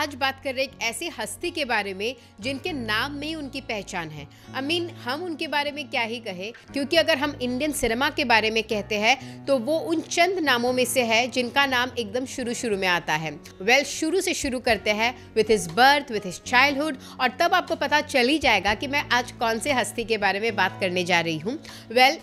आज बात कर रहे एक ऐसी हस्ती के बारे में जिनके नाम में ही उनकी पहचान है। हम उनके बारे में क्या ही कहे, क्योंकि अगर हम इंडियन सिनेमा के बारे में कहते हैं तो वो उन चंद नामों में से है जिनका नाम एकदम शुरू में आता है। शुरू से शुरू करते हैं with his birth, with his childhood, और तब आपको पता चल ही जाएगा कि मैं आज कौन से हस्ती के बारे में बात करने जा रही हूँ।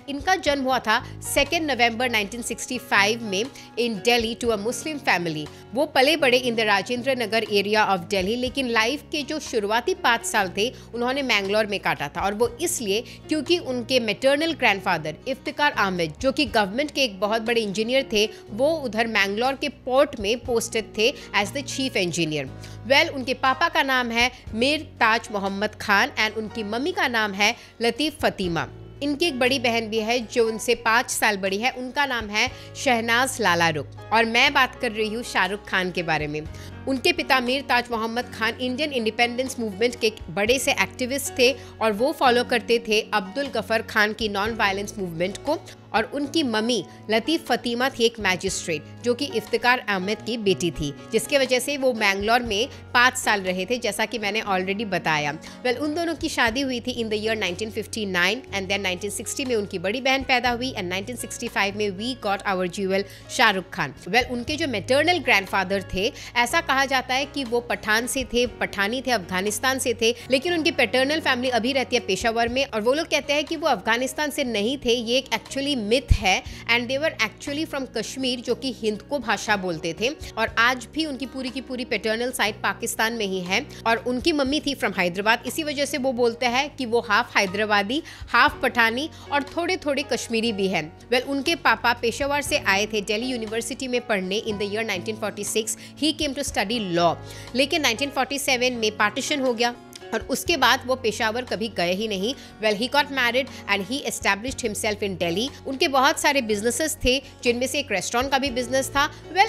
इनका जन्म हुआ था 2 नवंबर 1965 में in Delhi to a Muslim family. वो पले बड़े in the Rajendra Nagar area of Delhi, लेकिन लाइफ के जो शुरुआती 5 साल थे उन्होंने मैंगलोर में काटा था, और वो इसलिए क्योंकि उनके मैटरनल ग्रैंडफादर इफ्तिकार अहमद, जो कि गवर्नमेंट के एक बहुत बड़े इंजीनियर थे, वो उधर मैंगलोर के पोर्ट में पोस्टेड थे एज द चीफ इंजीनियर। उनके पापा का नाम है मीर ताज मोहम्मद खान एंड उनकी मम्मी का नाम है लतीफ़ फ़ातिमा। इनकी एक बड़ी बहन भी है जो उनसे 5 साल बड़ी है, उनका नाम है शहनाज लाला रुख। और मैं बात कर रही हूँ शाहरुख खान के बारे में। उनके पिता Mir Taj Mohammad Khan Indian independence movement के बड़े से एक्टिविस्ट थे, और वो फॉलो करते थे अब्दुल गफर खान की नॉन वायलेंस मूवमेंट को। और उनकी मम्मी लतीफ़ फ़ातिमा थी एक मैजिस्ट्रेट जो कि इफ्तिकार अहमद की बेटी थी, जिसके वजह से वो मैंगलोर में 5 साल रहे थे, जैसा कि मैंने ऑलरेडी बताया। उन दोनों की शादी हुई थी in the year 1959 and then 1960 में उनकी बड़ी बहन पैदा हुई एंड 1965 में we got our jewel Shahrukh Khan. उनके जो मैटरनल ग्रैंडफादर थे, ऐसा कहा जाता है कि वो पठान से थे, पठानी थे, अफगानिस्तान से थे, लेकिन उनकी पैटर्नल फैमिली अभी रहती है पेशावर में, और वो लोग कहते हैं कि वो अफगानिस्तान से नहीं थे। ये एक एक्चुअली मिथ है and they were actually from Kashmir, जो कि हिंद को भाषा बोलते थे, और आज भी उनकी पूरी की पूरी पैटर्नल साइड पाकिस्तान में ही है। और उनकी मम्मी थी फ्रॉम हैदराबाद, इसी वजह से वो बोलते हैं कि वो हाफ हैदराबादी, हाफ पठानी और थोड़े थोड़े कश्मीरी भी हैं। उनके पापा पेशावर से आए थे दिल्ली यूनिवर्सिटी में पढ़ने in the year 1946। He came to study law, लेकिन 1947 में पार्टीशन हो गया और उसके बाद वो पेशावर कभी गए ही नहीं। He got married and he established himself in Delhi. उनके बहुत सारे बिजनेसेस थे, जिनमें से एक रेस्टोरेंट का भी बिजनेस था।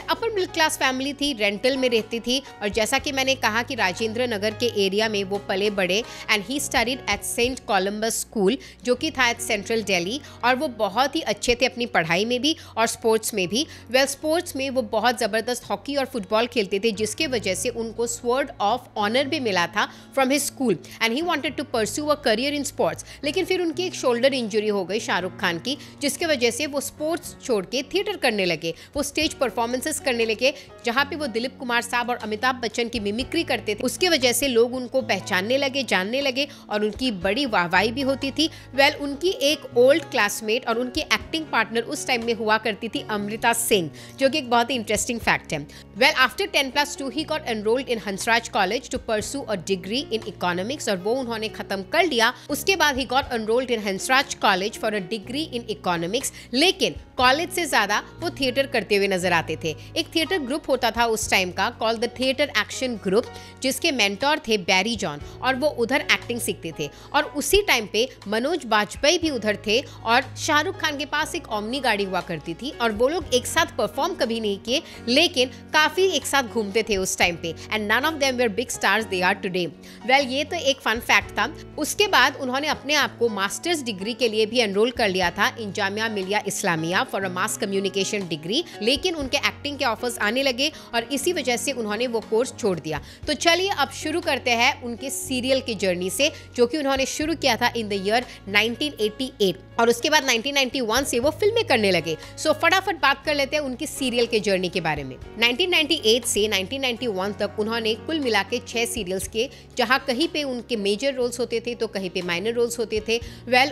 अपर मिडिल क्लास फैमिली थी, रेंटल में रहती थी, और जैसा कि मैंने कहा कि राजेंद्र नगर के एरिया में वो पले बड़े। And he studied at saint Columba's school, जो कि था एट सेंट्रल दिल्ली, और वो बहुत ही अच्छे थे अपनी पढ़ाई में भी और स्पोर्ट्स में भी। स्पोर्ट्स में वो बहुत ज़बरदस्त हॉकी और फुटबॉल खेलते थे, जिसके वजह से उनको स्वॉर्ड ऑफ ऑनर भी मिला था from his school and he wanted to pursue a career in sports. लेकिन फिर उनकी एक शोल्डर इंजरी हो गई शाहरुख खान की, जिसके वजह से वो स्पोर्ट्स छोड़ के थिएटर करने लगे। वो स्टेज परफॉर्मेंसेस करने लगे, जहां पे वो दिलीप कुमार साहब और अमिताभ बच्चन की मिमिक्री करते थे। उसके वजह से लोग उनको पहचानने लगे, जानने लगे, और उनकी बड़ी वाहवाही भी होती थी। उनकी एक ओल्ड क्लासमेट और उनकी एक्टिंग पार्टनर उस टाइम में हुआ करती थी अमृता सिंह, जो कि एक बहुत ही इंटरेस्टिंग फैक्ट है। After 10+2 he got enrolled in Hansraj college to pursue a degree in economics, और वो उन्होंने खत्म कर लिया। उसके बाद he got enrolled in Hansraj college for a degree in economics. लेकिन कॉलेज से ज्यादा वो थिएटर करते हुए नजर आते थे। एक थिएटर ग्रुप होता था उस टाइम का called the theatre action group, जिसके मेंटोर थे बैरी जॉन, और वो उधर एक्टिंग सीखते थे। और उसी टाइम पे मनोज बाजपेयी भी उधर थे, और शाहरुख खान के पास एक ओमनी गाड़ी हुआ करती थी, और वो लोग एक साथ परफॉर्म कभी नहीं किए, लेकिन काफी एक साथ घूमते थे उस टाइम पे। And none of them were big stars they are today. ये तो एक फन फैक्ट था। उसके बाद उन्होंने अपने आप को मास्टर्स डिग्री के लिए भी एनरोल कर लिया था इन Jamia Millia Islamia for a mass communication degree, लेकिन उनके एक्टिंग के ऑफर्स आने लगे, और इसी वजह से उन्होंने वो कोर्स छोड़ दिया। तो चलिए अब शुरू करते हैं उनके सीरियल की जर्नी से, जो कि उन्होंने शुरू किया था इन द ईयर 1988, और उसके बाद 1991 से वो फिल्में करने लगे। सो फटाफट बात कर लेते हैं उनकी सीरियल के जर्नी के बारे में। 1998 से 1991 तक उन्होंने कुल मिला के 6 सीरियल्स किए, जहां कहीं पे उनके मेजर रोल्स होते थे तो कहीं पे माइनर रोल्स होते थे।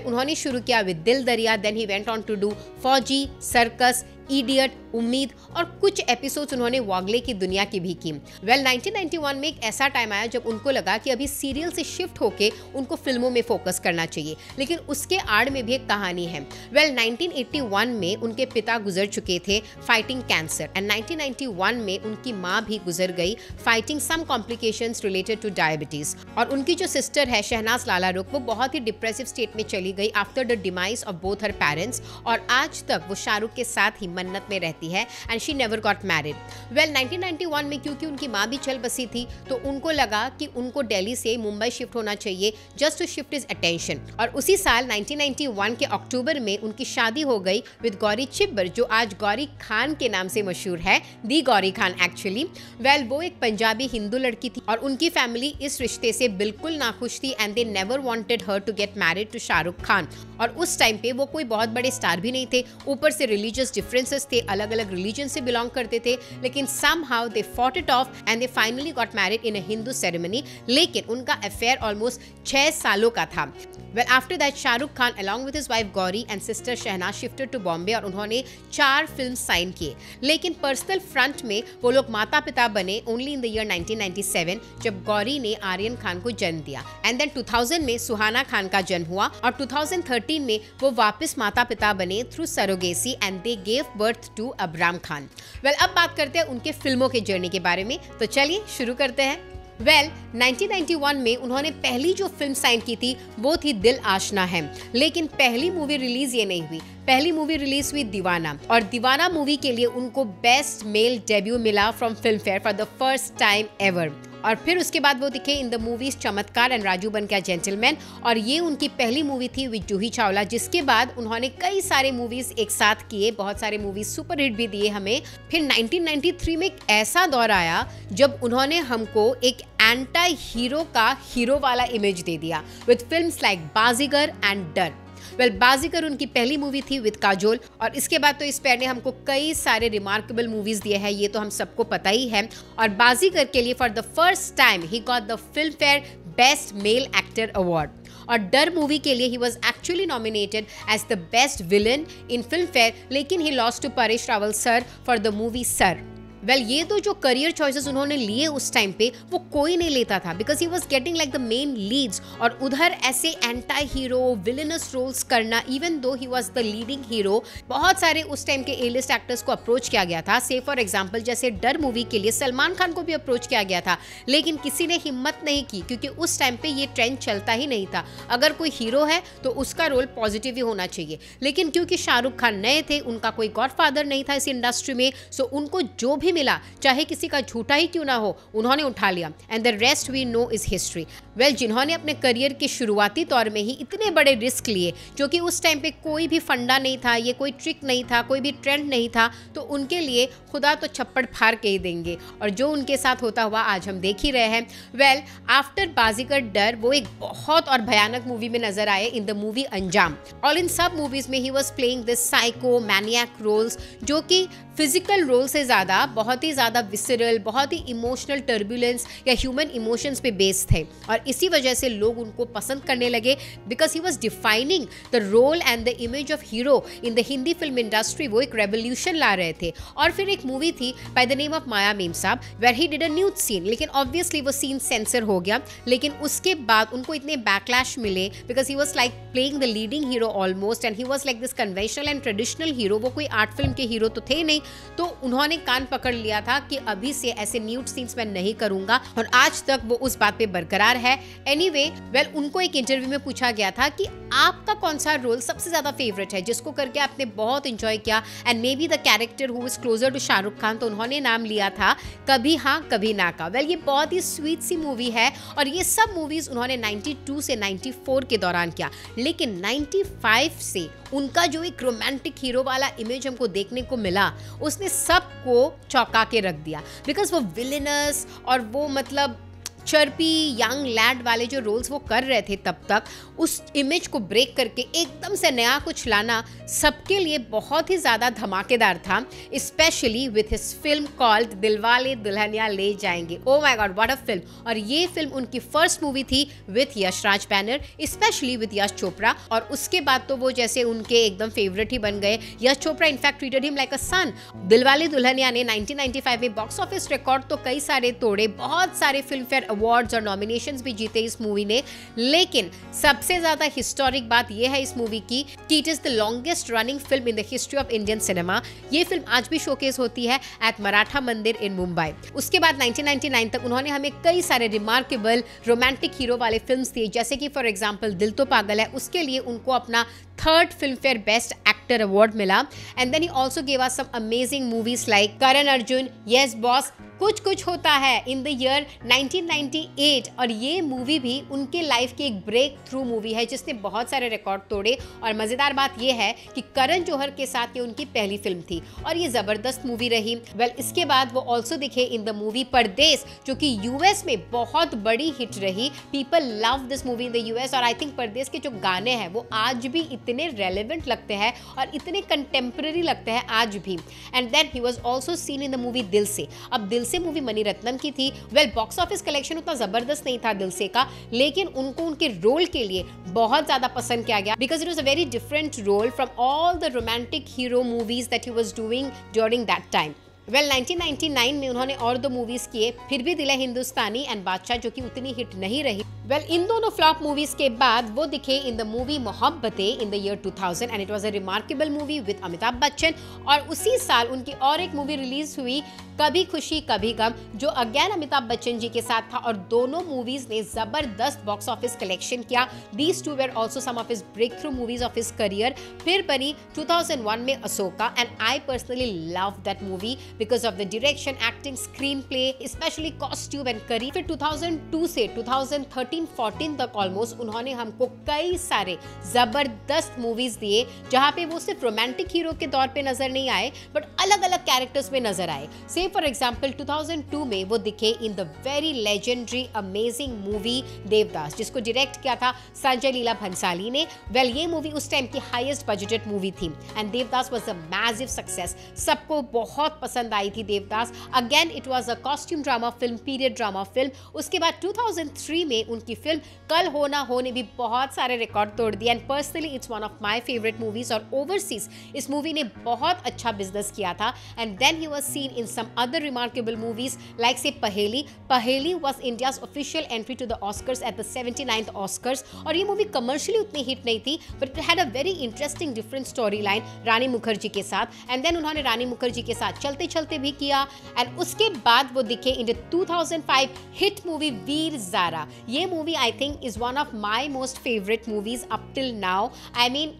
उन्होंने शुरू किया with Dil Dariya, then he went on to do Fauji, circus, idiot, Ummeed, और कुछ एपिसोड्स उन्होंने वागले की दुनिया की भी की। 1991 में एक ऐसा टाइम आया जब उनको लगा कि अभी सीरियल से शिफ्ट होके उनको फिल्मों में फोकस करना चाहिए, लेकिन उसके आड़ में भी एक कहानी है। 1981 में उनके पिता गुजर चुके थे फाइटिंग कैंसर, एंड 1991 में उनकी माँ भी गुजर गई फाइटिंग सम कॉम्प्लिकेशंस रिलेटेड टू डायबिटीज। और उनकी जो सिस्टर है शहनाज लाला रुख, वो बहुत ही डिप्रेसिव स्टेट में चली गई after the demise of both her parents, और आज तक वो शाहरुख के साथ ही मन्नत में रहती है and she never got married. Well 1991 में क्योंकि उनकी माँ भी चल बसी थी तो उनको लगा कि उनको दिल्ली से मुंबई शिफ्ट होना चाहिए just to shift his attention. और उसी साल 1991 के अक्टूबर में उनकी शादी हो गई विद गौरी चिब्बर, जो आज गौरी खान के नाम से मशहूर है, दी गौरी खान एक्चुअली। वेल वो एक पंजाबी हिंदू लड़की थी और उनकी फैमिली इस रिश्ते से बिल्कुल नाखुश थी and they never wanted her to get married to Shahrukh Khan. और उस टाइम पे वो कोई बहुत बड़े स्टार भी नहीं थे, ऊपर से रिलीजियस डिफरेंसेस थे, अलग अलग रिलीजन से बिलोंग करते थे, लेकिन somehow they fought it off and they finally got married in a Hindu ceremony। लेकिन उनका अफेयर ऑलमोस्ट 6 सालों का था। Well, after that, Shahrukh Khan along with his wife Gauri and sister Shehnaaz shifted to Bombay और उन्होंने 4 फिल्म साइन किए। लेकिन पर्सनल फ्रंट में वो लोग माता पिता बने ओनली इन द ईयर 1997 जब गौरी ने आर्यन खान को जन्म दिया। एंड देन 2000 में सुहाना खान का जन्म हुआ और 2013 में वो वापस माता पिता बने through surrogacy and they gave birth to AbRam Khan. Well अब बात करते हैं उनके फिल्मों के जर्नी के बारे में, तो चलिए शुरू करते हैं। वेल 1991 में उन्होंने पहली जो फिल्म साइन की थी वो थी दिल आशना है, लेकिन पहली मूवी रिलीज ये नहीं हुई। पहली मूवी रिलीज हुई दीवाना, और दीवाना मूवी के लिए उनको बेस्ट मेल डेब्यू मिला from film fair for the first time ever. और फिर उसके बाद वो दिखे इन द मूवीज चमत्कार एंड राजू बन गया जेंटलमैन, और ये उनकी पहली मूवी थी विद जूही चावला, जिसके बाद उन्होंने कई सारे मूवीज एक साथ किए, बहुत सारे मूवीज सुपरहिट भी दिए हमें। फिर 1993 में एक ऐसा दौर आया जब उन्होंने हमको एक एंटी हीरो का हीरो वाला इमेज दे दिया with films like Baazigar and डर। वेल बाजीगर उनकी पहली मूवी थी विद काजोल, और इसके बाद तो इस पेयर ने हमको कई सारे रिमार्केबल मूवीज दिए हैं, ये तो हम सबको पता ही है। और बाजीगर के लिए for the first time he got the Filmfare best male actor award. और डर मूवी के लिए he was actually nominated as the best villain in Filmfare, लेकिन he lost to Paresh Rawal sir for the movie Sir. Well ये तो जो career choices उन्होंने लिए उस टाइम पे वो कोई नहीं लेता था, because he was getting like the main Leeds, और उधर ऐसे एंटी हीरो विलनस रोल्स करना, even though he was the leading hero. बहुत सारे उस टाइम के ए लिस्ट एक्टर्स को अप्रोच किया गया था, से फॉर एग्जाम्पल जैसे डर मूवी के लिए सलमान खान को भी अप्रोच किया गया था, लेकिन किसी ने हिम्मत नहीं की, क्योंकि उस टाइम पे ये ट्रेंड चलता ही नहीं था। अगर कोई हीरो है तो उसका रोल पॉजिटिव ही होना चाहिए, लेकिन क्योंकि शाहरुख खान नए थे, उनका कोई गॉडफादर नहीं था इस इंडस्ट्री में, सो उनको जो भी मिला, चाहे किसी का झूठा ही क्यों ना हो, उन्होंने उठा लिया। And the rest we know is history. Well जिन्होंने अपने करियर के शुरुआती तौर में ही इतने बड़े रिस्क लिए, जो कि उस टाइम पे कोई भी फंडा नहीं था, ये कोई ट्रिक नहीं था, कोई भी ट्रेंड नहीं था, तो उनके लिए खुदा तो छप्पड़ फाड़ के ही देंगे, और जो उनके साथ होता हुआ आज हम देख ही रहे हैं। वेल आफ्टर बाजीगर डर वो एक बहुत और भयानक मूवी में नजर आए इन द मूवी अंजाम, और इन सब मूवीज में he was playing this psycho maniac roles, जो कि फिजिकल रोल से ज़्यादा बहुत ही ज़्यादा विसरल, बहुत ही इमोशनल टर्बुलेंस या ह्यूमन इमोशंस पे बेस्ड थे, और इसी वजह से लोग उनको पसंद करने लगे, because he was defining the role and the image of hero in the Hindi film industry. वो एक रेवोल्यूशन ला रहे थे। और फिर एक मूवी थी by the name of Maya Memsaab, where he did a nude scene, लेकिन ऑब्वियसली वो सीन सेंसर हो गया, लेकिन उसके बाद उनको इतने बैकलैश मिले, because he was like playing the leading hero almost, and he was like this conventional and traditional hero, वो कोई आर्ट फिल्म के हीरो तो थे नहीं, तो उन्होंने कान पकड़ लिया था कि अभी से ऐसे न्यूड सीन्स मैं नहीं करूंगा, और आज तक वो उस बात पे बरकरार है। एनीवे वेल उनको एक इंटरव्यू में पूछा गया था कि आपका कौन सा रोल सबसे ज्यादा फेवरेट है, जिसको करके आपने बहुत एंजॉय किया, and maybe the character who is closer to Shahrukh Khan, तो उन्होंने नाम लिया था कभी हाँ कभी ना का। वेल ये बहुत ही स्वीट सी मूवी है, और ये सब मूवीज उन्होंने 92 से 94 के दौरान किया, लेकिन 95 से उनका जो एक रोमांटिक हीरो वाला इमेज हमको देखने को मिला, उसने सबको चौंका के रख दिया, बिकॉज वो विलेनस और वो मतलब चर्पी यंग लैड वाले जो रोल्स वो कर रहे थे तब तक, उस इमेज को ब्रेक करके एकदम से नया कुछ लाना सबके लिए बहुत ही ज़्यादा धमाकेदार था, especially with his film called Dilwale Dulhania Le Jayenge. Oh my god what a film. और ये फिल्म उनकी फर्स्ट मूवी थी with Yash Raj banner, especially with Yash Chopra, और उसके बाद तो वो जैसे उनके एकदम फेवरेट ही बन गए। Yash Chopra in fact treated him like a son. Dilwale Dulhania ने 1995 में बॉक्स ऑफिस रिकॉर्ड तो कई सारे तोड़े, बहुत सारे फिल्म फेयर अवार्ड्स और नॉमिनेशंस भी जीते इस मूवी ने, लेकिन सबसे ज्यादा हिस्टोरिक बात यह है इस मूवी की कि it is the longest running film in the history of Indian cinema. ये फिल्म आज भी शोकेस होती है एट मराठा मंदिर इन मुंबई। उसके बाद 1999 तक उन्होंने हमें कई सारे रिमार्केबल रोमांटिक हीरो वाले फिल्म्स दिए, जैसे कि फॉर एग्जांपल दिल तो पागल है, उसके लिए उनको अपना 3rd Filmfare best actor actor award मिला। And then he also gave us some amazing movies like Karan Arjun, yes boss, Kuch Kuch Hota है इन द ईयर 1998। और ये मूवी भी उनके लाइफ की एक ब्रेक थ्रू मूवी है जिसने बहुत सारे रिकॉर्ड तोड़े। और मज़ेदार बात ये है कि करण जौहर के साथ ये उनकी पहली फिल्म थी और ये ज़बरदस्त मूवी रही। वेल इसके बाद वो ऑल्सो दिखे इन द मूवी परदेस, जो कि यूएस में बहुत बड़ी हिट रही। People love this movie in the US. और आई थिंक परदेस के जो गाने हैं वो आज भी इतने रेलिवेंट लगते हैं और इतने कंटेम्प्रेरी लगते हैं आज भी। And then he was also seen in the movie Dil Se. अब दिल से मूवी मणिरत्नम की थी। वेल बॉक्स ऑफिस कलेक्शन उतना जबरदस्त नहीं था दिल से का, लेकिन उनको उनके रोल के लिए बहुत ज्यादा पसंद किया गया because it was a very different role from all the romantic hero movies that he was doing during that time. Well 1999 में उन्होंने और 2 मूवीज किए, फिर भी दिल है हिंदुस्तानी एंड बादशाह, जो कि उतनी हिट नहीं रही। वेल इन दोनों फ्लॉप मूवीज के बाद वो दिखे इन the movie Mohabbatein in the year 2000 and it was a remarkable movie with Amitabh Bachchan. और उसी साल उनकी और एक मूवी रिलीज हुई, कभी खुशी कभी गम, जो अगेन अमिताभ बच्चन जी के साथ था। और दोनों मूवीज ने जबरदस्त बॉक्स ऑफिस कलेक्शन किया। These two were also some of his breakthrough movies of his career. फिर बनी 2001 में Asoka and I personally love that movie because of the direction, acting, screenplay, especially costume and curry। फिर 2002 से 2013-14 तक almost उन्होंने हमको कई सारे जबरदस्त मूवीज दिए, जहाँ पे वो सिर्फ रोमांटिक हीरो के तौर पे नजर नहीं आए बट अलग अलग कैरेक्टर्स में नजर आए। से फॉर एग्जाम्पल 2002 में वो दिखे in the very legendary amazing movie Devdas, जिसको डायरेक्ट किया था संजय लीला भंसाली ने। वेल ये मूवी उस टाइम की हाईएस्ट बजटेड मूवी थी and Devdas was a massive success. सबको बहुत पसंद आई थी Devdas. Again it was a costume drama film, period drama film. उसके बाद 2003 में उनकी फिल्म कल हो ना हो ने भी बहुत सारे रिकॉर्ड तोड़ दिए and personally it's one of my favourite movies. और ओवरसीज इस मूवी ने बहुत अच्छा बिजनेस किया था। And then he was seen in some other remarkable movies like say Paheli. Paheli was India's official entry to the Oscars at the 79th Oscars. और ये movie commercially उतनी हिट नहीं थी but it had a very interesting different story line Rani Mukherjee के साथ। And then उन्होंने रानी मुखर्जी के साथ चलते चलते भी किया। एंड उसके बाद वो दिखे in 2005 hit movie Veer Zaara. ये movie I think is one of my most favourite movies up till now. I mean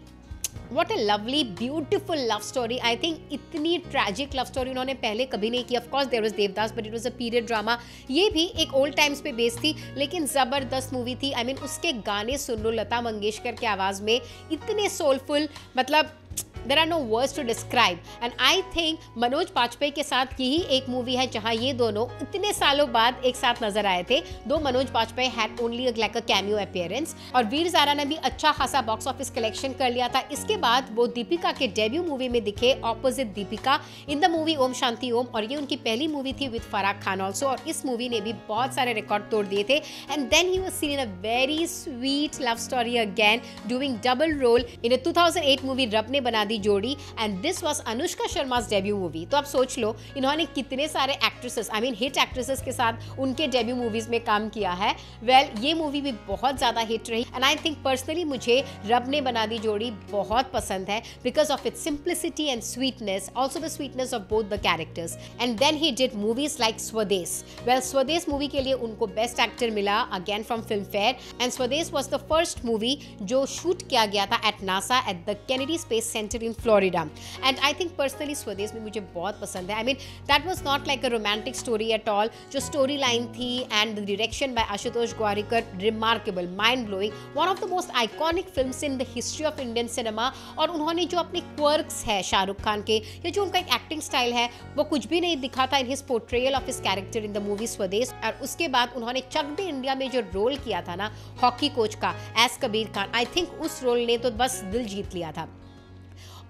what a lovely beautiful love story. I think इतनी ट्रैजिक लव स्टोरी उन्होंने पहले कभी नहीं की। Of course there was Devdas but it was a period drama. ये भी एक old times पे बेस्ड थी लेकिन ज़बरदस्त मूवी थी। आई मीन उसके गाने सुन लो लता मंगेशकर के आवाज़ में, इतने सोलफुल, मतलब there are no words to describe। and I think Manoj Bajpayee के साथ की ही एक मूवी है जहां ये दोनों इतने सालों बाद एक साथ नजर आए थे। दो Manoj Bajpayee had only like a cameo appearance। और वीर ज़ारा ने भी अच्छा खासा बॉक्स ऑफिस कलेक्शन कर लिया था। इसके बाद वो दीपिका के डेब्यू मूवी में दिखे opposite Deepika in the movie Om Shanti Om. और ये उनकी पहली मूवी थी विद फराह खान ऑल्सो। और इस मूवी ने भी बहुत सारे रिकॉर्ड तोड़ दिए थे। And then he was seen in a very sweet love story again doing double role in 2008 movie Rab Ne Bana Jodi. And this was Anushka Sharma's debut movie. तो आप सोच लो इन्होंने कितने सारे actresses, I mean hit actresses के साथ उनके डेब्यू मूवीज में काम किया है। वेल ये मूवी भी बहुत ज्यादा हिट रही एंड आई थिंक पर्सनली मुझे रब ने बना दी जोड़ी बहुत पसंद है because of its simplicity and sweetness, also the sweetness of both the characters. And then he did movies like Swades. Well Swades movie के लिए उनको बेस्ट एक्टर मिला again from Filmfare. And Swades was the first movie जो shoot किया गया था at NASA at the Kennedy space centre in Florida. And I think personally Swades में मुझे बहुत पसंद है। I mean that was not like a romantic story at all. जो स्टोरी लाइन थी and the direction by Ashutosh Gowariker, remarkable, mind blowing, one of the most iconic films in the history of Indian cinema. और उन्होंने जो अपने quirks है शाहरुख खान के या जो उनका एक एक्टिंग स्टाइल है वो कुछ भी नहीं दिखा था in his portrayal of his character in the movie स्वदेश। और उसके बाद उन्होंने चक दे इंडिया में जो रोल किया था ना हॉकी कोच का as Kabir Khan, I think उस रोल ने तो बस दिल जीत लिया था।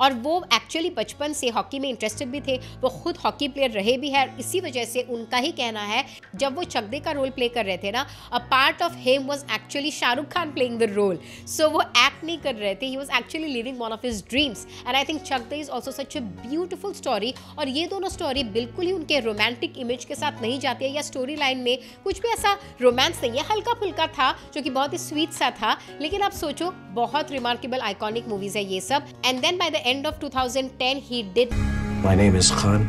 और वो एक्चुअली बचपन से हॉकी में इंटरेस्टेड भी थे, वो खुद हॉकी प्लेयर रहे भी है। इसी वजह से उनका ही कहना है जब वो चकदे का रोल प्ले कर रहे थे ना, a part of him was actually Shahrukh Khan playing the role. सो वो एक्ट नहीं कर रहे थे, he was actually living one of his dreams. And I think चकदे is also such a beautiful story. और ये दोनों स्टोरी बिल्कुल ही उनके रोमांटिक इमेज के साथ नहीं जाती है या स्टोरी लाइन में कुछ भी ऐसा रोमांस नहीं है, हल्का फुल्का था जो कि बहुत ही स्वीट सा था। लेकिन आप सोचो बहुत रिमार्केबल आइकॉनिक मूवीज है ये सब। And then by the end of 2010 he did My name is Khan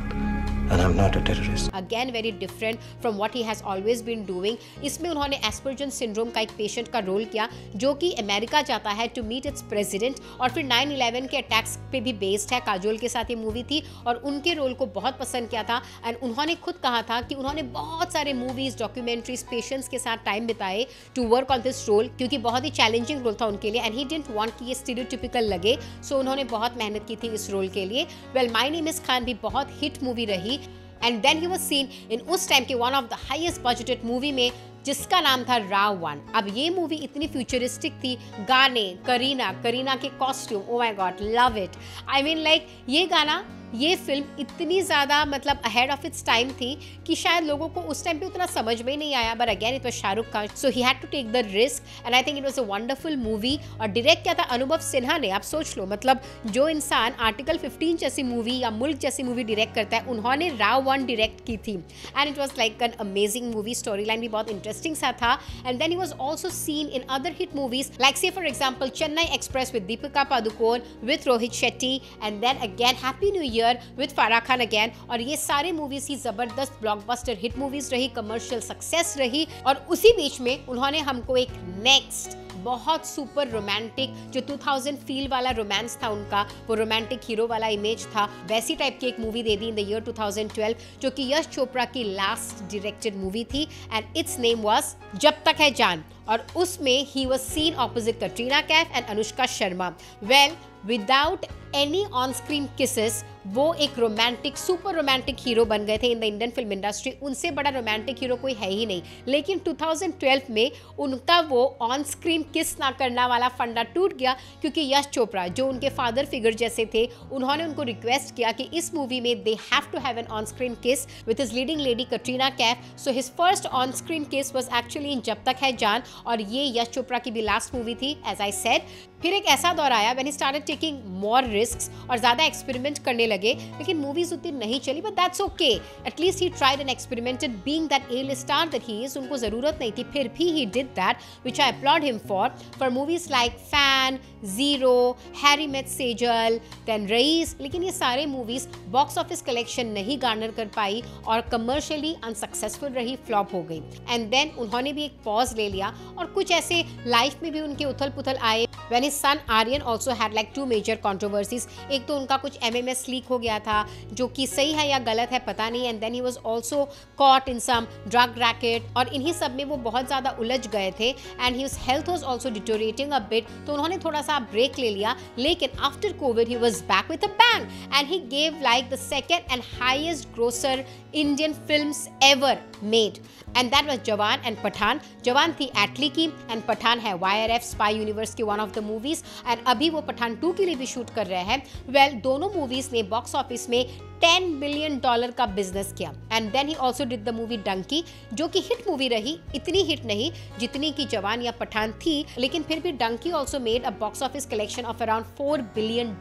And I'm not a terrorist. Again very different from what he has always been doing. इसमें उन्होंने एस्पर्जन सिंड्रोम का एक patient का role किया जो कि अमेरिका जाता है टू मीट इट्स प्रेसिडेंट, और फिर 9/11 के अटैक्स पे भी बेस्ड है। काजोल के साथ ये मूवी थी और उनके रोल को बहुत पसंद किया था। एंड उन्होंने खुद कहा था कि उन्होंने बहुत सारे मूवीज, डॉक्यूमेंट्रीज, पेशेंट्स के साथ टाइम बिताए to work on this role, क्योंकि बहुत ही चैलेंजिंग रोल था उनके लिए एंड ही डिडंट वांट कि ये स्टीरियोटिपिकल लगे, सो उन्होंने बहुत मेहनत की थी इस रोल के लिए। Well, my name is Khan भी बहुत हिट मूवी रही and then he was seen in उस टाइम के one of the highest budgeted movie में जिसका नाम था राव 1। अब ये मूवी इतनी फ्यूचरिस्टिक थी, गाने, करीना के costume, O my God, love it. I mean like ये गाना, ये फिल्म इतनी ज़्यादा मतलब अहेड ऑफ इट्स टाइम थी कि शायद लोगों को उस टाइम पे उतना समझ में नहीं आया, but again it was Shahrukh Khan, so he had to take the risk and I think it was a wonderful movie. और डायरेक्ट किया था अनुभव सिन्हा ने। आप सोच लो, मतलब जो इंसान आर्टिकल 15 जैसी मूवी या मुल्क जैसी मूवी डायरेक्ट करता है, उन्होंने राव 1 डायरेक्ट की थी and it was like an amazing movie. Story line भी बहुत इंटरेस्टिंग सा था and then he was also seen in other hit movies like say for example Chennai express with Deepika Padukone, with Rohit Shetty and then again happy new year with Farah Khan again. और ये सारे movies ही जबरदस्त blockbuster hit movies रही, कमर्शियल सक्सेस रही। और उसी बीच में उन्होंने हमको एक नेक्स्ट बहुत सुपर रोमांटिक, जो 2000 फील वाला रोमांस था उनका, वो रोमांटिक हीरो वाला इमेज था, वैसी टाइप की एक movie they the in the year 2012, जो कि यश चोपड़ा की लास्ट डायरेक्टेड मूवी थी एंड इट्स नेम वाज जब तक है जान। और उसमें ही was scene opposite Katrina Kaif and Anushka Sharma. Well, without any on screen kisses वो एक रोमांटिक, सुपर रोमांटिक हीरो बन गए थे in the Indian film industry. उनसे बड़ा रोमांटिक हीरो कोई है ही नहीं। लेकिन 2012 में उनका वो ऑन स्क्रीन किस ना करना वाला फंडा टूट गया, क्योंकि यश चोपड़ा जो उनके फादर फिगर जैसे थे, उन्होंने उनको रिक्वेस्ट किया कि इस मूवी में they have to have an on screen kiss with his leading lady Katrina Kaif. So his first on screen kiss was actually in Jab Tak है जान, और ये यश चोपड़ा की भी लास्ट मूवी थी एज आई सेड। फिर एक ऐसा दौर आया when he started taking more risks और ज़्यादा एक्सपेरिमेंट करने लगे, लेकिन मूवीज उतनी नहीं चली, but that's okay. At least he tried and experimented being that a star that he is. उनको ज़रूरत नहीं थी, फिर भी he did that, which I applaud him for movies like Fan, Zero, Harry met Sejal, then Raees. लेकिन ये सारे मूवीज बॉक्स ऑफिस कलेक्शन नहीं गार्नर कर पाई और कमर्शियली अनसक्सेसफुल रही, फ्लॉप हो गई। एंड देन उन्होंने भी एक पॉज ले लिया और कुछ ऐसे लाइफ में भी उनके उथल पुथल आए। When his son Aryan also had like 2 major controversies. एक तो उनका कुछ MMS लीक हो गया था, जो कि सही है या गलत है पता नहीं, and then he was also caught in some drug racket, और इन्हीं सब में वो बहुत ज़्यादा उलझ गए थे and his health was also deteriorating a bit, तो उन्होंने थोड़ा सा ब्रेक ले लिया। लेकिन after Covid he was back with a bang and he gave like the second and highest grosser Indian films ever made, and that was जवान and Pathan. जवान थी एटली की एंड पठान है YRF स्पाई यूनिवर्स की one of the movies, and अभी वो पठान 2 के लिए भी शूट कर रहे हैं। वेल, दोनों मूवीज ने बॉक्स ऑफिस में $10 बिलियन का बिजनेस किया। And then he also did the movie Dunki, जो कि हिट मूवी रही, इतनी हिट नहीं जितनी की जवान या पठान थी, लेकिन फिर भी Dunki also made a box office collection of around $4 billion.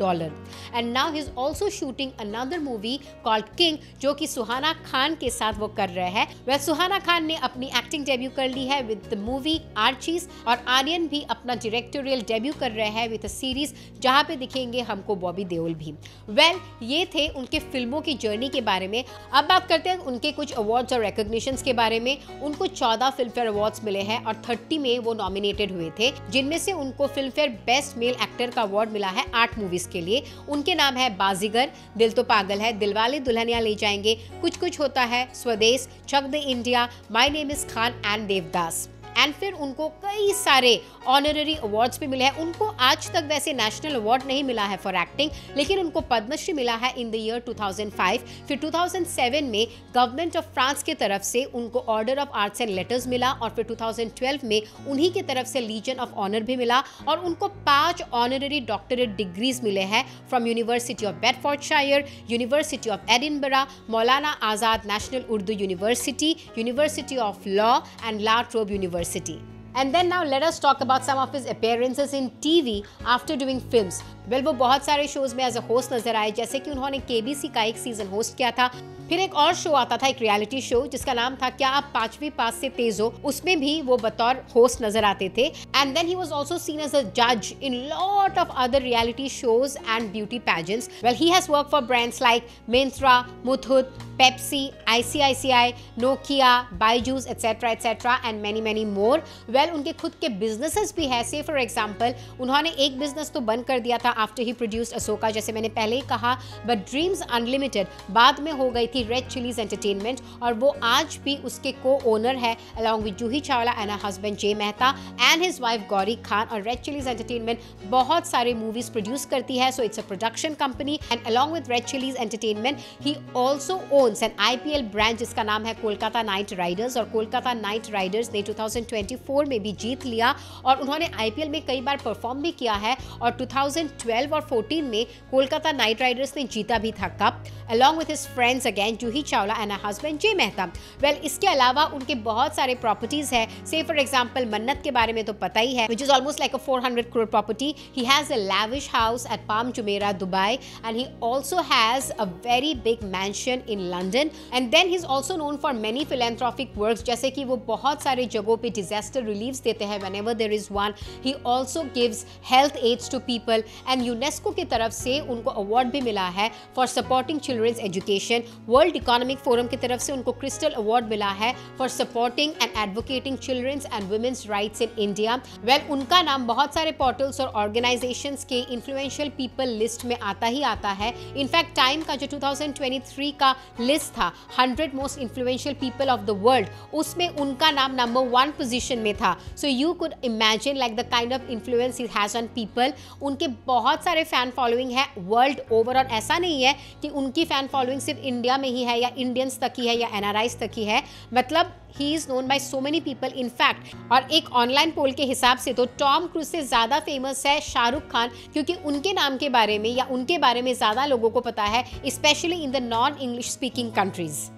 And now he is also shooting another movie called King, जो कि सुहाना खान के साथ वो कर रहे हैं। वेल, सुहाना खान ने अपनी एक्टिंग डेब्यू कर ली है विद द मूवी आर्चीज, और आर्यन भी अपना डायरेक्टोरियल डेब्यू कर रहे हैं विद अ सीरीज, जहां पे दिखेंगे हमको बॉबी देओल भी। वेल, ये थे उनके फिल्मों की जर्नी के बारे में। अब बात करते हैं उनके कुछ अवार्ड्स और रिकॉग्निशंस के बारे में। उनको 14 फिल्म फेयर अवार्ड्स मिले हैं और 30 में वो नॉमिनेटेड हुए थे, जिनमें से उनको film fair best male actor का अवार्ड मिला है 8 मूवीज के लिए। उनके नाम है बाजीगर, दिल तो पागल है, दिलवाले दुल्हनिया ले जाएंगे, कुछ Kuch Hota Hai, Swades, Chak De India, my name is Khan and Devdas. And फिर उनको कई सारे ऑनररी अवार्ड्स भी मिले हैं। उनको आज तक वैसे नेशनल अवार्ड नहीं मिला है फॉर एक्टिंग, लेकिन उनको पद्मश्री मिला है इन द ईयर 2005। फिर 2007 में गवर्नमेंट ऑफ फ्रांस की तरफ से उनको order of arts and letters मिला, और फिर 2012 में उन्हीं की तरफ से लीजन ऑफ ऑनर भी मिला, और उनको 5 ऑनररी डॉक्टरेट डिग्रीज मिले हैं from university of Bedfordshire, university of Edinburgh, Maulana Azad national Urdu university, university of law and La Trobe university. And then now let us talk about some of his appearances in TV after doing films. Well, वो बहुत सारे shows में as a host नजर आए, जैसे कि उन्होंने KBC का एक सीजन होस्ट किया था, फिर एक और शो आता था, एक रियलिटी शो जिसका नाम था क्या आप 5वीं पास से तेज हो, उसमें भी वो बतौर होस्ट नजर आते थे। And then he was also seen as a जज in lot of other reality shows and beauty pageants. Well he has work for brands like Myntra, Muthoot, Pepsi, ICICI, Nokia, Byju's, etc. and many more. Well, उनके खुद के businesses भी है। Say for example, उन्होंने एक business तो बंद कर दिया था after he produced Ahsoka, जैसे मैंने पहले ही कहा, but Dreams Unlimited बाद में हो गई थी Red Chillies Entertainment, और वो आज भी उसके co-owner है along with Juhi Chawla and her husband Jay Mehta and his wife Gauri Khan। और Red Chillies Entertainment बहुत सारे movies produce करती है, so it's a production company, and along with Red Chillies Entertainment, he also owns an IPL brand जिसका नाम है Kolkata night Riders. और Kolkata night Riders ने 2024 में भी जीत लिया और उन्होंने IPL में कई बार परफॉर्म भी किया है, और 2012 और 14 में कोलकाता नाइट राइडर्स ने जीता भी था cup along with his friends again Juhi Chawla and her husband Jay Mehta। Well, इसके अलावा उनके बहुत सारे प्रॉपर्टीज है। Say for example, मन्नत के बारे में तो पता ही है, which is almost like a 400 crore property। He has a lavish house at Palm Jumeirah, Dubai, and he also has a very big mansion in London। And then he's also known for many philanthropic works, जैसे कि वो बहुत सारे जगहों पे disaster reliefs देते हैं whenever there is one। He also gives health aids to people, and UNESCO की तरफ से उनको award भी मिला है for supporting children's education। World Economic Forum की तरफ से उनको Crystal Award मिला है for supporting and advocating children's and women's rights in India। Well, उनका नाम बहुत सारे portals और organizations के influential people list में आता ही आता है। इनफैक्ट टाइम का जो 2023 का लिस्ट था 100 most influential people of the world, उसमें उनका नाम नंबर 1 पोजीशन में था। So you could imagine like the kind of influence he has on people. उनके बहुत सारे फैन फॉलोइंग है वर्ल्ड ओवर, और ऐसा नहीं है कि उनकी फैन फॉलोइंग सिर्फ इंडिया में ही है या इंडियंस तक ही है या NRIs तक ही है, मतलब he is known by so many people in fact. और एक ऑनलाइन पोल के हिसाब से तो टॉम क्रूज से ज़्यादा फेमस है शाहरुख खान, क्योंकि उनके नाम के बारे में या उनके बारे में ज़्यादा लोगों को पता है, specially in the non English speaking countries.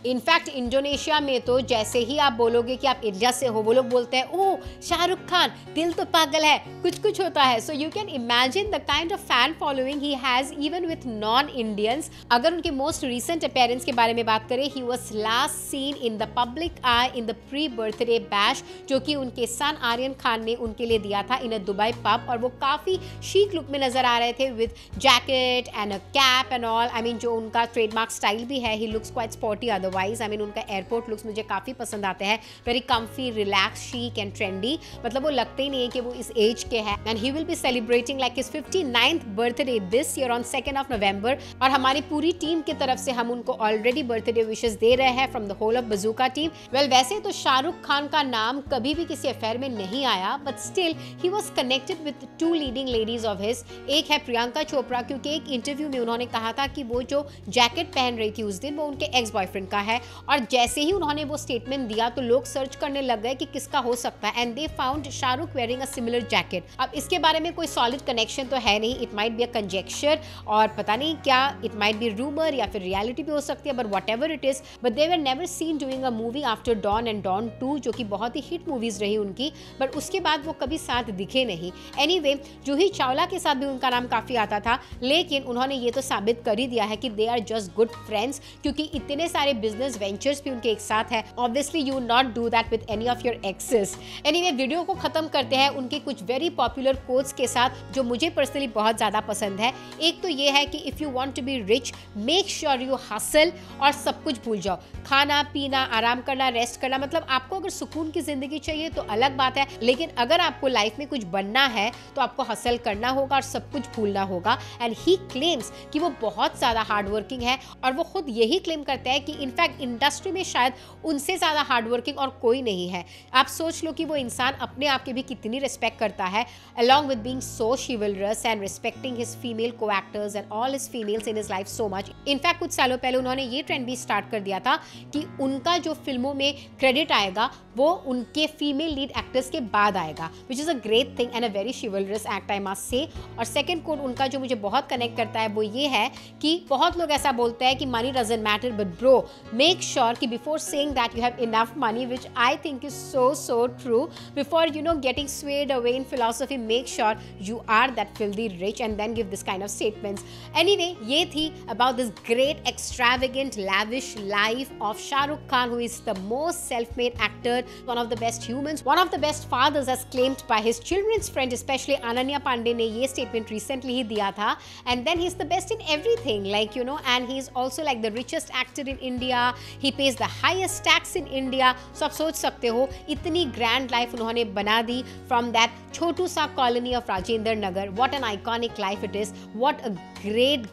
In fact Indonesia में तो जैसे ही आप बोलोगे कि आप इंडिया से हो, वो लोग बोलते हैं ओह शाहरुख खान, दिल तो पागल है, कुछ होता है। So you can imagine the kind of fan following he has even with non Indians. अगर उनके मोस्ट रिसेंट अपीयरेंस के बारे में बात करें, he was last scene in the public I in the pre birthday bash, जो कि उनके सन आर्यन खान ने उनके लिए दिया था इन अ दुबई पब, और वो काफ़ी शीक लुक में नजर आ रहे थे with jacket and a cap and all. I mean जो उनका ट्रेडमार्क स्टाइल भी है, he looks quite spotty otherwise. I mean उनका एयरपोर्ट लुक्स मुझे काफ़ी पसंद आते हैं, very comfy, relax, chic and trendy. मतलब वो लगते ही नहीं है कि वो इस एज के हैं। And he will be celebrating like his 59th birthday this year on 2nd of November। और हमारी पूरी टीम की तरफ से हम उनको ऑलरेडी बर्थडे विशेस दे रहे हैं from the whole of Bazooka team. Well, वैसे तो शाहरुख खान का नाम कभी भी किसी अफेयर में नहीं आया, but still he was connected with 2 leading ladies of his. एक है प्रियंका चोपड़ा, क्योंकि एक इंटरव्यू में उन्होंने कहा था कि वो जो जैकेट पहन रही थी उस दिन वो उनके एक्स बॉयफ्रेंड का है, और जैसे ही उन्होंने वो स्टेटमेंट दिया तो लोग सर्च करने लग गए कि किसका हो सकता है, and they found Shahrukh wearing a similar jacket. अब इसके बारे में कोई सॉलिड कनेक्शन तो है नहीं, it might be a conjecture, और पता नहीं क्या, इट माइट बी रूमर या फिर रियलिटी भी हो सकती है, but whatever it is, but they were never seen doing a movie after Don and Don 2, जो कि बहुत ही हिट मूवीज रही उनकी, बट उसके बाद वो कभी साथ दिखे नहीं। एनीवे, जूही चावला के साथ भी उनका नाम काफी आता था, लेकिन उन्होंने ये तो साबित कर ही दिया है कि they are just good friends, क्योंकि इतने सारे बिजनेस वेंचर्स भी उनके एक साथ है। Obviously you not do that with any of your exes. Anyway, video को खत्म करते हैं उनके कुछ वेरी पॉपुलर कोट्स के साथ, जो मुझे पर्सनली बहुत ज्यादा पसंद है। एक तो ये है कि if you want to be rich, make sure you hustle और सब कुछ भूल जाओ, खाना पीना, आराम करना, रेस्ट करना। मतलब आपको अगर सुकून की जिंदगी चाहिए तो अलग बात है, लेकिन अगर आपको लाइफ में कुछ बनना है तो आपको हसल करना होगा और सब कुछ भूलना होगा। एंड ही क्लेम्स कि वो बहुत ज्यादा हार्ड वर्किंग है, और वो खुद यही क्लेम करते हैं कि इनफैक्ट इंडस्ट्री में शायद उनसे ज़्यादा हार्डवर्किंग और कोई नहीं है। आप सोच लो कि वो इंसान अपने आप की भी कितनी रिस्पेक्ट करता है, along with being so chivalrous and respecting his female co-actors and all his females in his life so much। In fact कुछ सालों पहले उन्होंने ये ट्रेंड भी स्टार्ट कर दिया था कि उनका जो फिल्मों में क्रेडिट आएगा वो उनके फीमेल लीड एक्टर्स के बाद आएगा, which is a great thing and a very chivalrous act, I must say. और सेकेंड कोड उनका जो मुझे बहुत कनेक्ट करता है वो ये है कि बहुत लोग ऐसा बोलते हैं कि money doesn't matter, but bro make sure कि before saying that you have enough money, which I think is so true, before getting swayed away in philosophy, make sure you are that filthy rich and then give this kind of statements. Anyway, ये थी about this great extravagant lavish life of Shah Rukh Khan, who is the most self-made actor, one of the best humans, one of the best fathers as claimed by his children's friend, especially Ananya Pandey ने ये statement recently ही दिया था. And then he's the best in everything, like and he's also like the richest actor in India. He pays the highest tax in India. So आप सोच सकते हो इतनी grand life उन्होंने बना दी from that छोटू सा colony of Rajendra Nagar. What an iconic life it is. What a great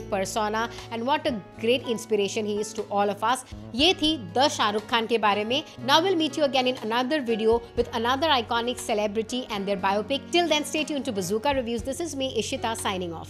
persona and what a great inspiration he is to all of us. ये थी द शाहरुख खान के बारे में. Now we'll meet you again in another video with another iconic celebrity and their biopic. Till then, stay tuned to Bazooka Reviews. This is me, Ishita, signing off.